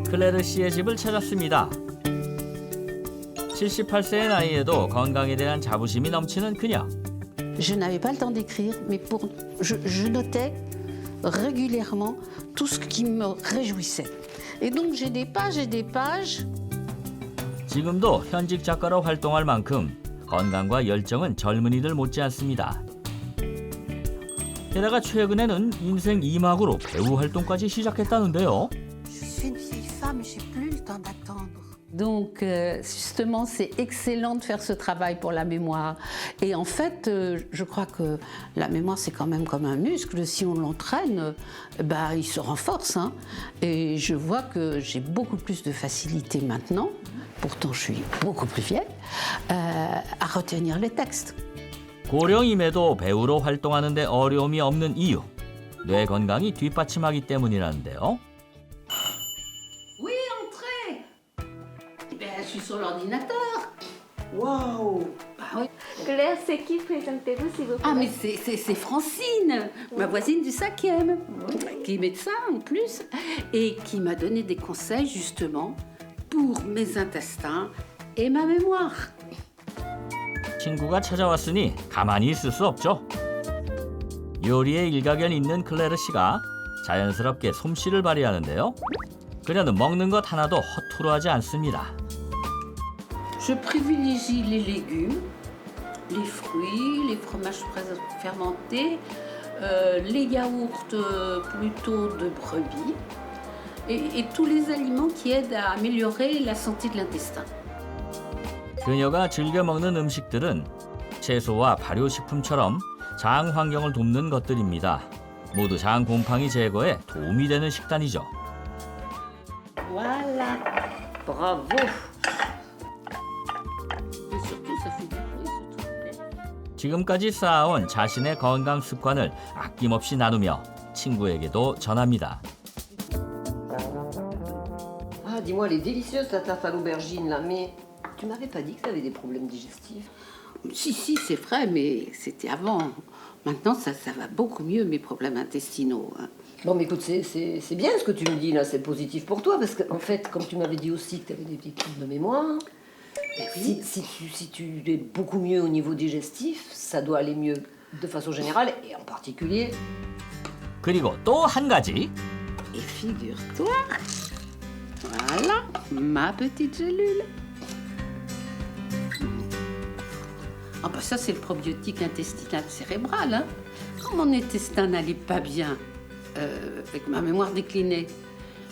클레르 씨의 집을 찾았습니다. 78세의 나이에도 건강에 대한 자부심이 넘치는 그녀. Je n'avais pas le temps d'écrire, mais je notais régulièrement tout ce qui me réjouissait. Et donc j'ai des pages et des pages. 지금도 현직 작가로 활동할 만큼 건강과 열정은 젊은이들 못지않습니다. 게다가 최근에는 인생 2막으로 배우 활동까지 시작했다는데요. Je suis une vieille femme, j'ai plus le temps d'attendre. Donc justement, c'est excellent de faire ce travail pour la mémoire. Et en fait, je crois que la mémoire, c'est quand même comme un muscle. Si on l'entraîne, bah, il se renforce. Hein. Et je vois que j'ai beaucoup plus de facilité maintenant, pourtant je suis beaucoup plus vieille, à retenir les textes. 고령임에도 배우로 활동하는 데 어려움이 없는 이유. 뇌 건강이 뒷받침하기 때문이라는데요. Oui, entrez. Ben, je suis sur l'ordinateur. Waouh! Bah oui. Claire, c'est qui? Présentez-vous, s'il vous plaît. Ah, mais c'est Francine, ma voisine du 5e, qui est médecin en plus, et qui m'a donné des conseils justement pour mes intestins et ma mémoire. 친구가 찾아왔으니 가만히 있을 수 없죠. 요리에 일가견 있는 클레르 씨가 자연스럽게 솜씨를 발휘하는데요. 그녀는 먹는 것 하나도 허투루 하지 않습니다. Je privilégie les légumes, les fruits, les fromages fermentés, les yaourts plutôt de brebis et tous les aliments qui aident à améliorer la santé de l'intestin. 그녀가 즐겨 먹는 음식들은 채소와 발효식품처럼 장 환경을 돕는 것들입니다. 모두 장 곰팡이 제거에 도움이 되는 식단이죠. Voilà, bravo. Et surtout, ça fait du bruit, ce truc. 지금까지 쌓아온 자신의 건강 습관을 아낌없이 나누며 친구에게도 전합니다. Ah, dis-moi, elle est délicieuse ta tarte à l'aubergine là, mais tu m'avais pas dit que tu avais des problèmes digestifs. Si, c'est vrai, mais c'était avant. Maintenant, ça va beaucoup mieux, mes problèmes intestinaux. Hein. Bon, mais écoute, c'est bien ce que tu me dis là, c'est positif pour toi, parce qu'en fait, comme tu m'avais dit aussi que tu avais des petits troubles de mémoire, Oui. si tu es beaucoup mieux au niveau digestif, ça doit aller mieux de façon générale, et en particulier... 그리고 또 한 가지. Et figure-toi, voilà, ma petite gélule. Ah bah ça, c'est le probiotique intestinal cérébral. Hein. Quand mon intestin n'allait pas bien, avec ma mémoire déclinée,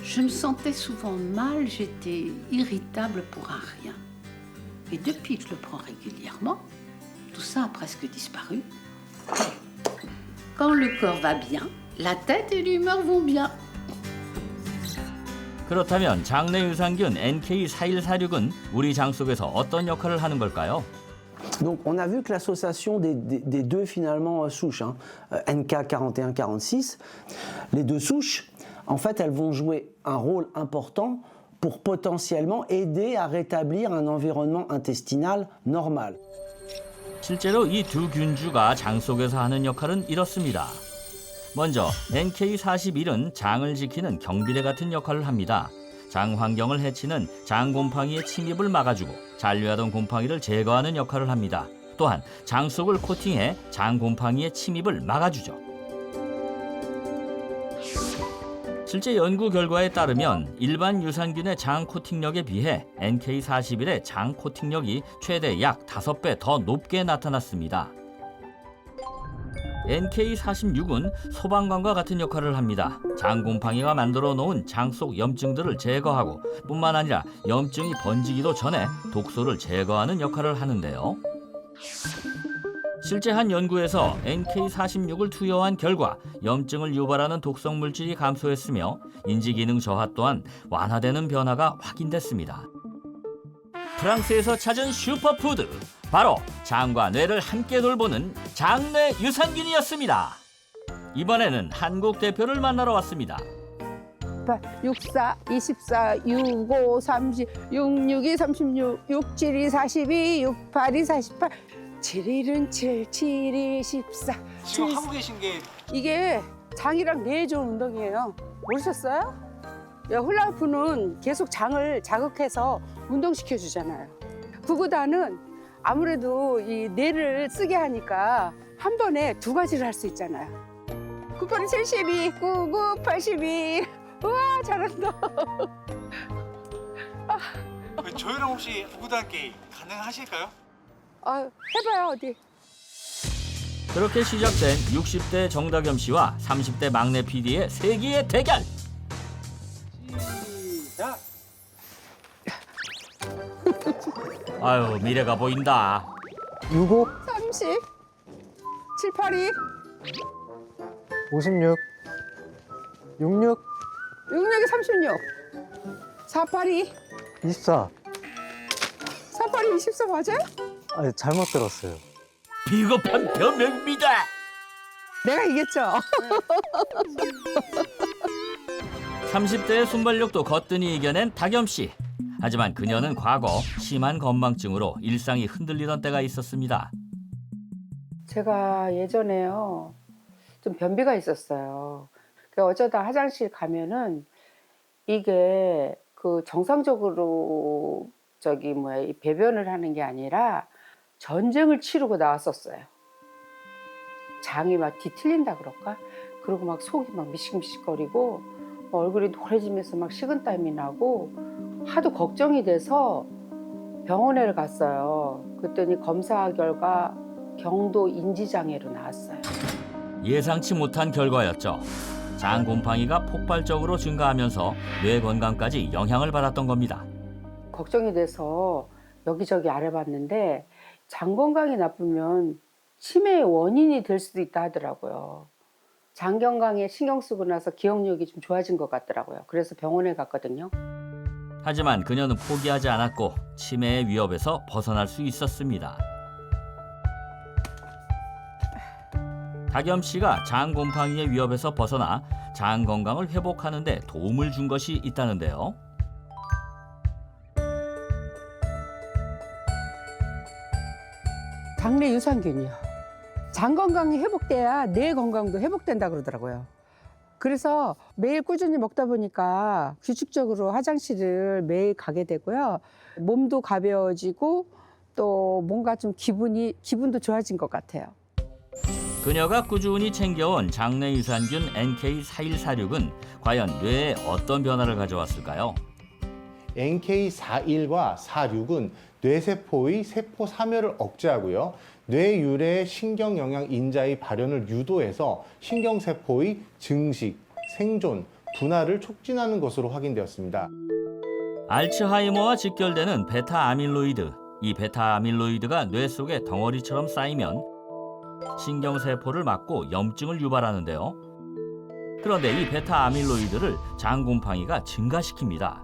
je me sentais souvent mal, j'étais irritable pour un rien. Et depuis que je le prends régulièrement, tout ça a presque disparu. Quand le corps va bien, la tête et l'humeur vont bien. 그렇다면 장내 유산균 NK4146은 우리 장 속에서 어떤 역할을 하는 걸까요? Donc on a vu que l'association des deux finalement souches, hein, NK41-46, les deux souches, en fait elles vont jouer un rôle important pour potentiellement aider à rétablir un environnement intestinal normal. 실제로 이 두 균주가 장 속에서 하는 역할은 이렇습니다. 먼저 NK41은 장을 지키는 경비대 같은 역할을 합니다. 장 환경을 해치는 장 곰팡이의 침입을 막아주고 잔류하던 곰팡이를 제거하는 역할을 합니다. 또한 장 속을 코팅해 장 곰팡이의 침입을 막아주죠. 실제 연구 결과에 따르면 일반 유산균의 장 코팅력에 비해 NK41의 장 코팅력이 최대 약 5배 더 높게 나타났습니다. NK46은 소방관과 같은 역할을 합니다. 장 곰팡이가 만들어 놓은 장 속 염증들을 제거하고 뿐만 아니라 염증이 번지기도 전에 독소를 제거하는 역할을 하는데요. 실제 한 연구에서 NK46을 투여한 결과 염증을 유발하는 독성 물질이 감소했으며 인지기능 저하 또한 완화되는 변화가 확인됐습니다. 프랑스에서 찾은 슈퍼푸드, 바로 장과 뇌를 함께 돌보는 장내 유산균이었습니다. 이번에는 한국 대표를 만나러 왔습니다. 64, 24, 65, 30, 66이 36, 67이 42, 68이 48, 71은 7, 7이 14. 지금 하고 계신 게 이게 장이랑 뇌 좋은 운동이에요. 모르셨어요? 훌라후프는 계속 장을 자극해서 운동시켜 주잖아요. 구구단은 아무래도 이 뇌를 쓰게 하니까 한 번에 두 가지를 할 수 있잖아요. 9, 72, 99, 82. 우와, 잘한다. 저희랑 혹시 구구단 게임 가능하실까요? 해봐요, 어디. 그렇게 시작된 60대 정다겸 씨와 30대 막내 PD의 세기의 대결. 시작! 아유, 미래가 보인다. 65, 30, 7, 82, 56, 66, 66이 36, 4, 82, 24. 4, 82, 24 맞아요? 아니, 잘못 들었어요. 비겁한 변명입니다. 내가 이겼죠? 30대의 순발력도 거뜬히 이겨낸 다겸 씨. 하지만 그녀는 과거 심한 건망증으로 일상이 흔들리던 때가 있었습니다. 제가 예전에요, 좀 변비가 있었어요. 어쩌다 화장실 가면은 이게 정상적으로 이 배변을 하는 게 아니라 전쟁을 치르고 나왔었어요. 장이 막 뒤틀린다 그럴까? 그리고 막 속이 막 미식미식거리고 얼굴이 노래지면서 막 식은땀이 나고 하도 걱정이 돼서 병원에 갔어요. 그랬더니 검사 결과 경도 인지장애로 나왔어요. 예상치 못한 결과였죠. 장 곰팡이가 폭발적으로 증가하면서 뇌 건강까지 영향을 받았던 겁니다. 걱정이 돼서 여기저기 알아봤는데 장 건강이 나쁘면 치매의 원인이 될 수도 있다 하더라고요. 장 건강에 신경 쓰고 나서 기억력이 좀 좋아진 것 같더라고요. 그래서 병원에 갔거든요. 하지만 그녀는 포기하지 않았고 치매의 위협에서 벗어날 수 있었습니다. 다겸 씨가 장 곰팡이의 위협에서 벗어나 장 건강을 회복하는 데 도움을 준 것이 있다는데요. 장내 유산균이요. 장 건강이 회복돼야 뇌 건강도 회복된다 그러더라고요. 그래서 매일 꾸준히 먹다 보니까 규칙적으로 화장실을 매일 가게 되고요. 몸도 가벼워지고 또 뭔가 좀 기분도 좋아진 것 같아요. 그녀가 꾸준히 챙겨온 장내 유산균 NK4146은 과연 뇌에 어떤 변화를 가져왔을까요? NK41과 46은 뇌세포의 세포 사멸을 억제하고요. 뇌 유래 신경 영양 인자의 발현을 유도해서 신경세포의 증식, 생존, 분할을 촉진하는 것으로 확인되었습니다. 알츠하이머와 직결되는 베타 아밀로이드. 이 베타 아밀로이드가 뇌 속에 덩어리처럼 쌓이면 신경세포를 막고 염증을 유발하는데요. 그런데 이 베타 아밀로이드를 장 곰팡이가 증가시킵니다.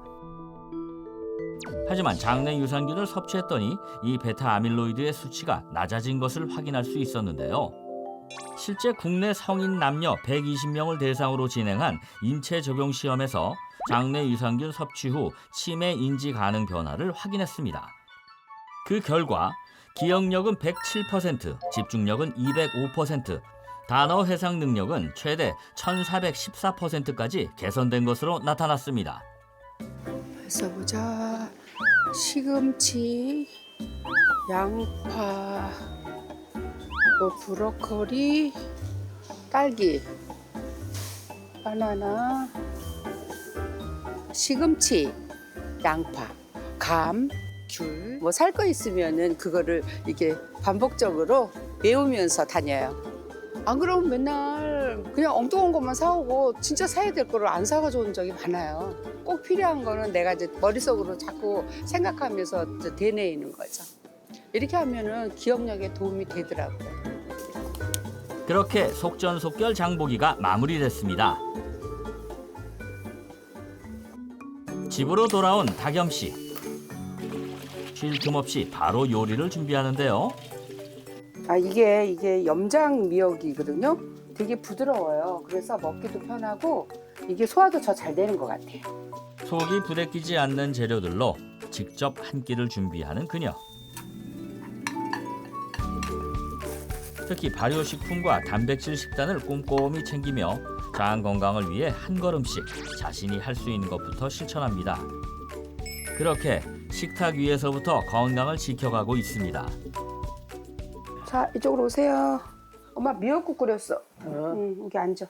하지만 장내 유산균을 섭취했더니 이 베타 아밀로이드의 수치가 낮아진 것을 확인할 수 있었는데요. 실제 국내 성인 남녀 120명을 대상으로 진행한 인체 적용 시험에서 장내 유산균 섭취 후 치매 인지 가능 변화를 확인했습니다. 그 결과 기억력은 107%, 집중력은 205%, 단어 회상 능력은 최대 1414%까지 개선된 것으로 나타났습니다. 그래서 보자. 시금치, 양파, 브로콜리, 딸기, 바나나, 시금치, 양파, 감, 귤. 살 거 있으면은 그거를 이렇게 반복적으로 외우면서 다녀요. 안 그러면 맨날 그냥 엉뚱한 것만 사오고 진짜 사야 될 거를 안 사가지고 온 적이 많아요. 꼭 필요한 거는 내가 이제 머릿속으로 자꾸 생각하면서 이제 되뇌이는 거죠. 이렇게 하면은 기억력에 도움이 되더라고요. 그렇게 속전속결 장보기가 마무리됐습니다. 집으로 돌아온 다겸 씨. 쉴 틈 없이 바로 요리를 준비하는데요. 이게 염장 미역이거든요. 되게 부드러워요. 그래서 먹기도 편하고 이게 소화도 더 잘 되는 것 같아요. 속이 부대끼지 않는 재료들로 직접 한 끼를 준비하는 그녀. 특히 발효식품과 단백질 식단을 꼼꼼히 챙기며 장 건강을 위해 한 걸음씩 자신이 할 수 있는 것부터 실천합니다. 그렇게 식탁 위에서부터 건강을 지켜가고 있습니다. 자, 이쪽으로 오세요. 엄마 미역국 끓였어. 응, 여기 앉아.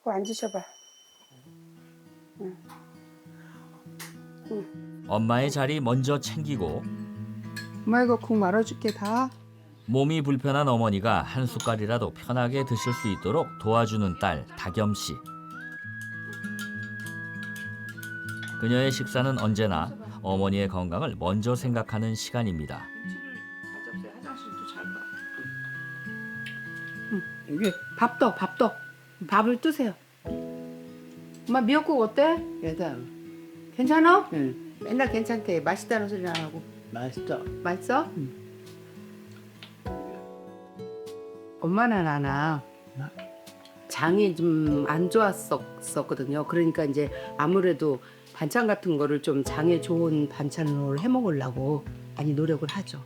앉으셔봐. 엄마의 자리 먼저 챙기고 엄마 이거 국 말아줄게 다. 몸이 불편한 어머니가 한 숟갈이라도 편하게 드실 수 있도록 도와주는 딸 다겸 씨. 그녀의 식사는 언제나 어머니의 건강을 먼저 생각하는 시간입니다. 여기 밥 떠. 밥을 뜨세요. 엄마 미역국 어때? 괜찮아? 응. 맨날 괜찮대. 맛있다는 소리 안 하고. 맛있어? 엄마나 나나 장이 좀 안 좋았었거든요. 그러니까 이제 아무래도 반찬 같은 거를 좀 장에 좋은 반찬으로 해 먹으려고 많이 노력을 하죠.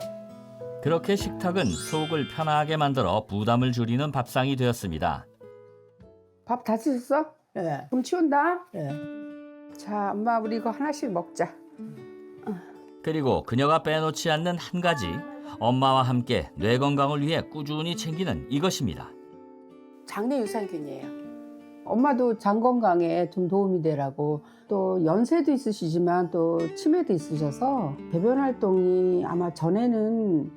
그렇게 식탁은 속을 편하게 만들어 부담을 줄이는 밥상이 되었습니다. 밥 다 씻었어? 네. 그럼 치운다? 네. 자, 엄마 우리 이거 하나씩 먹자. 그리고 그녀가 빼놓지 않는 한 가지, 엄마와 함께 뇌 건강을 위해 꾸준히 챙기는 이것입니다. 장내 유산균이에요. 엄마도 장 건강에 좀 도움이 되라고, 또 연세도 있으시지만 또 치매도 있으셔서 배변 활동이 아마 전에는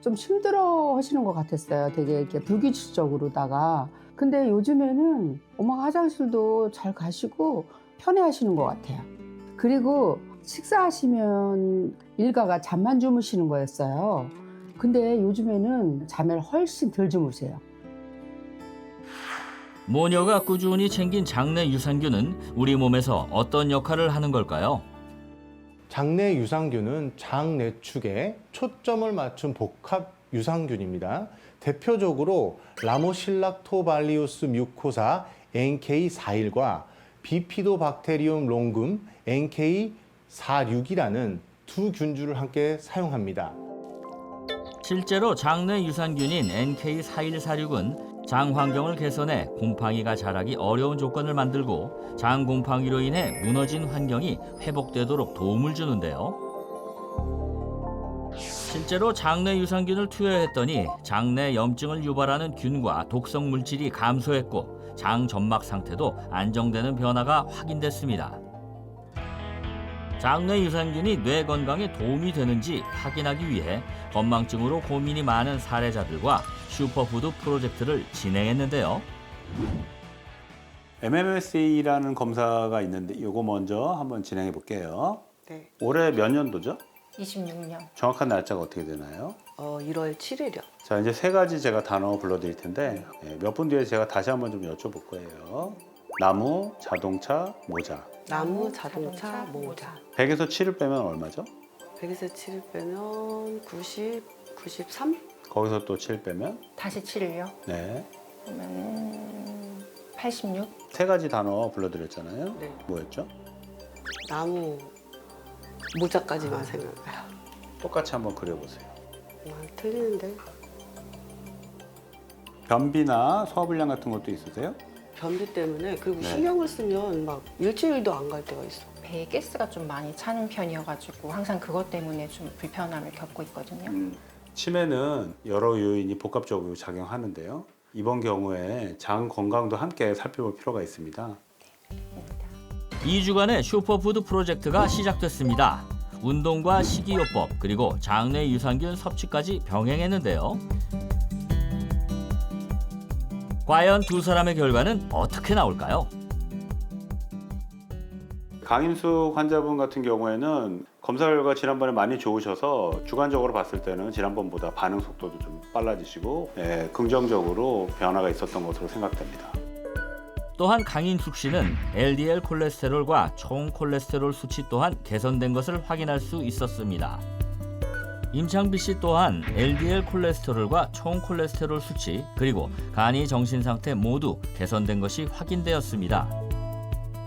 좀 힘들어 하시는 것 같았어요. 되게 이렇게 불규칙적으로다가. 근데 요즘에는 엄마가 화장실도 잘 가시고 편해 하시는 것 같아요. 그리고 식사하시면 일가가 잠만 주무시는 거였어요. 근데 요즘에는 잠을 훨씬 덜 주무세요. 모녀가 꾸준히 챙긴 장내 유산균은 우리 몸에서 어떤 역할을 하는 걸까요? 장내 유산균은 장 내축에 초점을 맞춘 복합 유산균입니다. 대표적으로 라모실락토발리우스 뮤코사 NK41과 비피도박테리움 롱금 NK46이라는 두 균주를 함께 사용합니다. 실제로 장내 유산균인 NK4146은 장 환경을 개선해 곰팡이가 자라기 어려운 조건을 만들고 장 곰팡이로 인해 무너진 환경이 회복되도록 도움을 주는데요. 실제로 장내 유산균을 투여했더니 장내 염증을 유발하는 균과 독성 물질이 감소했고 장 점막 상태도 안정되는 변화가 확인됐습니다. 장내 유산균이 뇌 건강에 도움이 되는지 확인하기 위해 건망증으로 고민이 많은 사례자들과 슈퍼푸드 프로젝트를 진행했는데요. MMSA라는 검사가 있는데 이거 먼저 한번 진행해 볼게요. 네. 올해 몇 년도죠? 26년. 정확한 날짜가 어떻게 되나요? 1월 7일이요. 자, 이제 세 가지 제가 단어 불러드릴 텐데 몇 분 뒤에 제가 다시 한번 좀 여쭤볼 거예요. 나무, 자동차, 모자. 나무, 자동차, 모자. 100에서 7을 빼면 얼마죠? 100에서 7을 빼면 90, 93? 거기서 또 7 빼면? 다시 7요? 네. 그러면 86? 세 가지 단어 불러드렸잖아요. 네. 뭐였죠? 나무, 모자까지만 생각해요. 똑같이 한번 그려보세요. 틀리는데. 변비나 소화불량 같은 것도 있으세요? 변비 때문에, 그리고 네. 신경을 쓰면 막 일주일도 안 갈 때가 있어. 배에 가스가 좀 많이 차는 편이어가지고 항상 그것 때문에 좀 불편함을 겪고 있거든요. 치매는 여러 요인이 복합적으로 작용하는데요. 이번 경우에 장 건강도 함께 살펴볼 필요가 있습니다. 2주간의 슈퍼푸드 프로젝트가 시작됐습니다. 운동과 식이요법 그리고 장내 유산균 섭취까지 병행했는데요. 과연 두 사람의 결과는 어떻게 나올까요? 강인숙 환자분 같은 경우에는 검사 결과 지난번에 많이 좋으셔서 주관적으로 봤을 때는 지난번보다 반응 속도도 좀 빨라지시고 긍정적으로 변화가 있었던 것으로 생각됩니다. 또한 강인숙 씨는 LDL 콜레스테롤과 총 콜레스테롤 수치 또한 개선된 것을 확인할 수 있었습니다. 임창비 씨 또한 LDL 콜레스테롤과 총 콜레스테롤 수치 그리고 간이 정신 상태 모두 개선된 것이 확인되었습니다.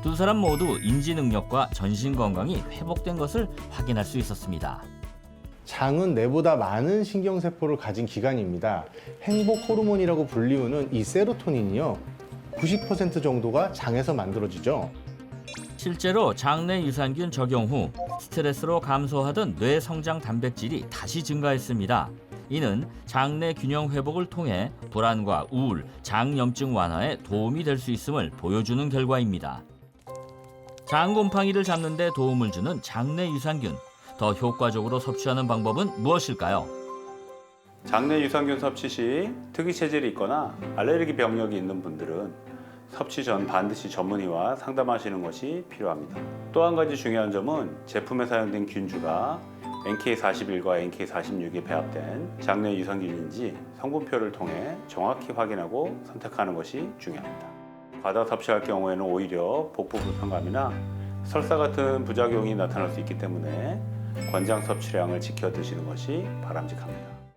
두 사람 모두 인지 능력과 전신 건강이 회복된 것을 확인할 수 있었습니다. 장은 뇌보다 많은 신경세포를 가진 기관입니다. 행복 호르몬이라고 불리우는 이 세로토닌이요. 90% 정도가 장에서 만들어지죠. 실제로 장내 유산균 적용 후 스트레스로 감소하던 뇌 성장 단백질이 다시 증가했습니다. 이는 장내 균형 회복을 통해 불안과 우울, 장염증 완화에 도움이 될 수 있음을 보여주는 결과입니다. 장곰팡이를 잡는 데 도움을 주는 장내 유산균. 더 효과적으로 섭취하는 방법은 무엇일까요? 장내 유산균 섭취 시 특이 체질이 있거나 알레르기 병력이 있는 분들은 섭취 전 반드시 전문의와 상담하시는 것이 필요합니다. 또 한 가지 중요한 점은 제품에 사용된 균주가 NK41과 NK46이 배합된 장내 유산균인지 성분표를 통해 정확히 확인하고 선택하는 것이 중요합니다. 과다 섭취할 경우에는 오히려 복부 불편감이나 설사 같은 부작용이 나타날 수 있기 때문에 권장 섭취량을 지켜 드시는 것이 바람직합니다.